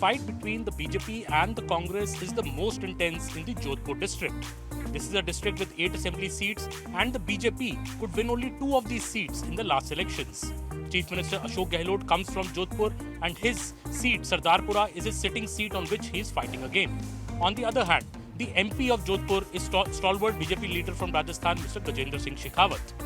fight between the BJP and the Congress is the most intense in the Jodhpur district. This is a district with 8 assembly seats, and the BJP could win only 2 of these seats in the last elections. Chief Minister Ashok Gehlot comes from Jodhpur, and his seat, Sardarpura, is his sitting seat on which he is fighting again. On the other hand, the MP of Jodhpur is stalwart BJP leader from Rajasthan, Mr. Gajendra Singh Shekhawat.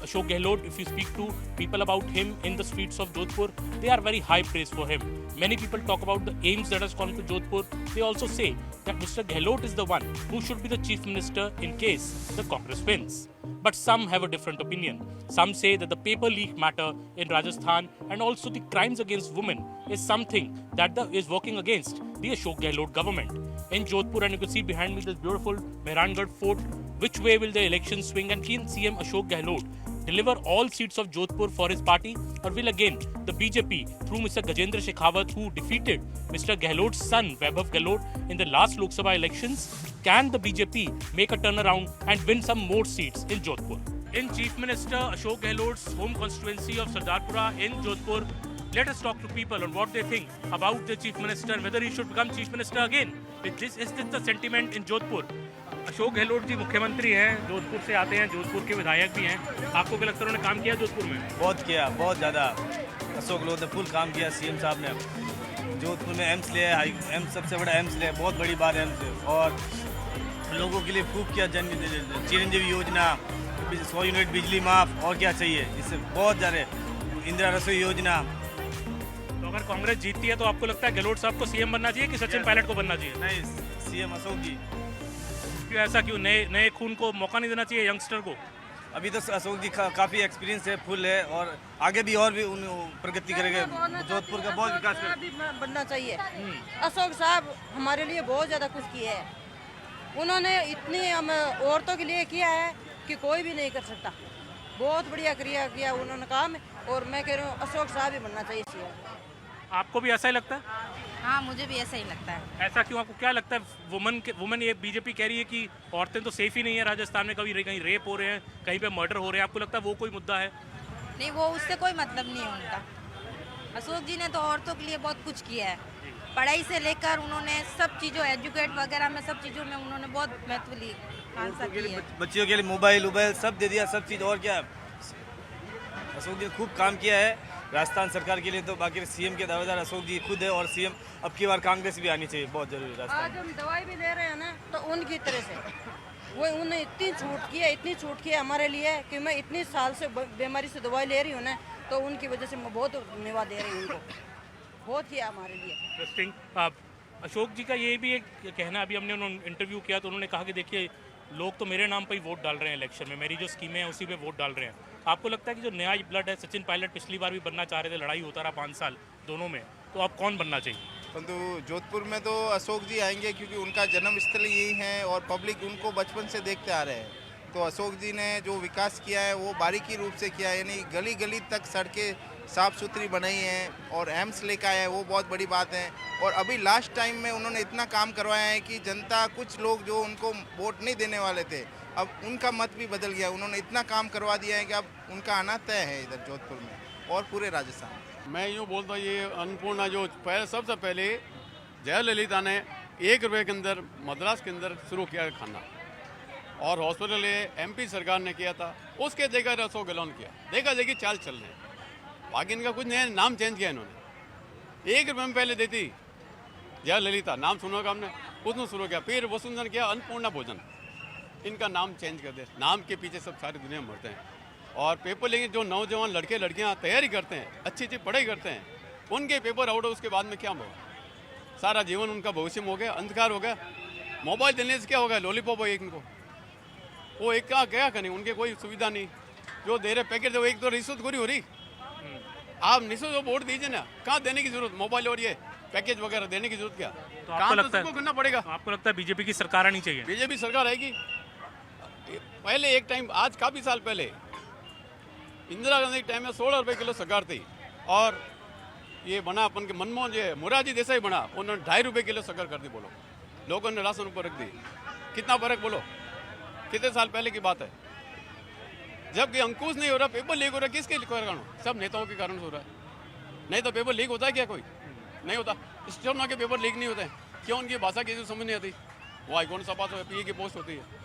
Ashok Gehlot, if you speak to people about him in the streets of Jodhpur, they are very high praise for him. Many people talk about the aims that has gone to Jodhpur. They also say that Mr. Gehlot is the one who should be the chief minister in case the Congress wins. But some have a different opinion. Some say that the paper leak matter in Rajasthan and also the crimes against women is something that is working against the Ashok Gehlot government. In Jodhpur, and you can see behind me this beautiful Mehrangarh Fort. Which way will the election swing, and can CM Ashok Gehlot deliver all seats of Jodhpur for his party, or will again the BJP through Mr. Gajendra Shekhawat, who defeated Mr. Gehlot's son Vaibhav Gehlot in the last Lok Sabha elections, can the BJP make a turnaround and win some more seats in Jodhpur? In Chief Minister Ashok Gehlot's home constituency of Sardarpura in Jodhpur, let us talk to people on what they think about the Chief Minister and whether he should become Chief Minister again. Is this the sentiment in Jodhpur? Ashok Gehlot ji मुख्यमंत्री हैं, जोधपुर से आते हैं, जोधपुर के विधायक भी हैं। आपको क्या लगता है उन्होंने काम किया जोधपुर में? बहुत किया, बहुत ज़्यादा। अशोक गहलोत ने फुल काम किया। सीएम साहब ने जोधपुर में एम्स लिया है, एम्स सबसे बड़ा एम्स लिया, बहुत बड़ी बात है एम्स, और लोगों के लिए खूब किया। चिरंजीवी योजना, 100 यूनिट बिजली माफ, और क्या चाहिए इससे बहुत ज़्यादा। इंदिरा रसोई योजना। तो अगर कांग्रेस जीतती है तो आपको लगता है गहलोत साहब को सीएम बनना चाहिए कि सचिन पायलट को बनना चाहिए? नहीं, सीएम अशोक जी। ऐसा क्यों? नए खून को मौका नहीं देना चाहिए यंगस्टर को? अभी तो अशोक जी काफ़ी एक्सपीरियंस है, फुल है, और आगे भी प्रगति करेंगे। जोधपुर का बहुत विकास बनना चाहिए। अशोक साहब हमारे लिए बहुत ज़्यादा कुछ किए हैं। उन्होंने इतनी हम औरतों के लिए किया है कि कोई भी नहीं कर सकता। बहुत बढ़िया किया उन्होंने काम, और मैं कह रहा हूँ अशोक साहब ही बनना चाहिए सीएम। आपको भी ऐसा ही लगता है? हाँ, मुझे भी ऐसा ही लगता है। ऐसा क्यों? आपको क्या लगता है? वुमन ये बीजेपी कह रही है कि औरतें तो सेफ ही नहीं है राजस्थान में, कहीं रेप हो रहे हैं, कहीं पे मर्डर हो रहे हैं। आपको लगता है वो कोई मुद्दा है? नहीं, वो उससे कोई मतलब नहीं है उनका। अशोक जी ने तो औरतों के लिए बहुत कुछ किया है। पढ़ाई से लेकर उन्होंने सब चीज़ों, एजुकेट वगैरह में सब चीज़ों में उन्होंने बहुत महत्व ली। बच्चियों के लिए मोबाइल सब दे दिया, सब चीज़। और क्या, अशोक जी ने खूब काम किया है राजस्थान सरकार के लिए। तो बाकी सीएम के दावेदार अशोक जी खुद है, और सीएम अब की बार कांग्रेस भी आनी चाहिए, बहुत जरूरी है। आज हम दवाई भी ले रहे हैं ना, तो उनकी तरह से वो उन्हें इतनी छूट की हमारे लिए कि मैं इतनी साल से बीमारी से दवाई ले रही हूँ ना, तो उनकी वजह से मैं बहुत धन्यवाद दे रही हूँ उनको। बहुत किया हमारे लिए। इंटरेस्टिंग। अशोक जी का ये भी एक कहना, अभी हमने उन्होंने इंटरव्यू किया तो उन्होंने कहा कि देखिए लोग तो मेरे नाम पर ही वोट डाल रहे हैं इलेक्शन में, मेरी जो स्कीमें हैं उसी पे वोट डाल रहे हैं। आपको लगता है कि जो नया ब्लड है, सचिन पायलट पिछली बार भी बनना चाह रहे थे, लड़ाई होता रहा 5 साल दोनों में, तो अब कौन बनना चाहिए? परंतु जोधपुर में तो अशोक जी आएंगे, क्योंकि उनका जन्म स्थल यही है और पब्लिक उनको बचपन से देखते आ रहे हैं। तो अशोक जी ने जो विकास किया है वो बारीकी रूप से किया है, यानी गली गली तक सड़कें साफ़ सुथरी बनाई हैं और एम्स लेकर आए हैं, वो बहुत बड़ी बात है। और अभी लास्ट टाइम में उन्होंने इतना काम करवाया है कि जनता, कुछ लोग जो उनको वोट नहीं देने वाले थे, अब उनका मत भी बदल गया। उन्होंने इतना काम करवा दिया है कि अब उनका आना तय है इधर जोधपुर में और पूरे राजस्थान। मैं यूँ बोलता हूँ, ये अन्नपूर्णा जो सबसे पहले जयललिता ने 1 रुपये के अंदर मद्रास के अंदर शुरू किया खाना, और हॉस्पिटल एमपी सरकार ने किया था, उसके देखकर अशोक गहलोत ने किया। देखा देखी चाल चल रहे हैं। बाकी इनका कुछ नया नाम चेंज किया इन्होंने। 1 रुपये में पहले देती जयललिता, नाम सुना होगा हमने, उसने शुरू किया। फिर वसुंधरा किया अन्नपूर्णा भोजन, इनका नाम चेंज कर दे। नाम के पीछे सब सारी दुनिया मरते हैं। और पेपर लेंगे जो नौजवान लड़के लड़कियां तैयारी करते हैं, अच्छी अच्छी पढ़ाई करते हैं, उनके पेपर आउट हो, उसके बाद में क्या होगा? सारा जीवन उनका भविष्य में हो गया, अंधकार हो गया। मोबाइल देने से क्या होगा? लॉलीपॉप हो इनको, वो एक क्या करें? उनके कोई सुविधा नहीं। जो दे रहे पैकेट, एक तो रिश्वतखोरी हो रही। आप निःशुल्क वोट दीजिए ना, कहाँ देने की जरूरत? मोबाइल और ये पैकेज वगैरह देने की जरूरत क्या? तो आपको लगता है करना पड़ेगा। आपको लगता है बीजेपी की सरकार आनी चाहिए? बीजेपी सरकार आएगी। पहले एक टाइम, आज काफ़ी साल पहले इंदिरा गांधी के टाइम में 16 रुपये किलो शक्कर थी, और ये बना अपन के मनमोहन जी, मोरारजी देसाई बना, उन्होंने 2.5 रुपये किलो शक्कर कर दी। बोलो, लोगों ने राशन ऊपर रख दी। कितना फर्क? बोलो, कितने साल पहले की बात है। जबकि अंकुश नहीं हो रहा, पेपर लीक हो रहा, किसके कारण? सब नेताओं के कारण हो रहा है। नहीं तो पेपर लीक होता है क्या कोई? नहीं होता। स्टेनो के पेपर लीक नहीं होते, क्यों? उनकी भाषा किसी को समझ नहीं आती। वो हाईकोर्ट सभा तो पीए की पोस्ट होती है।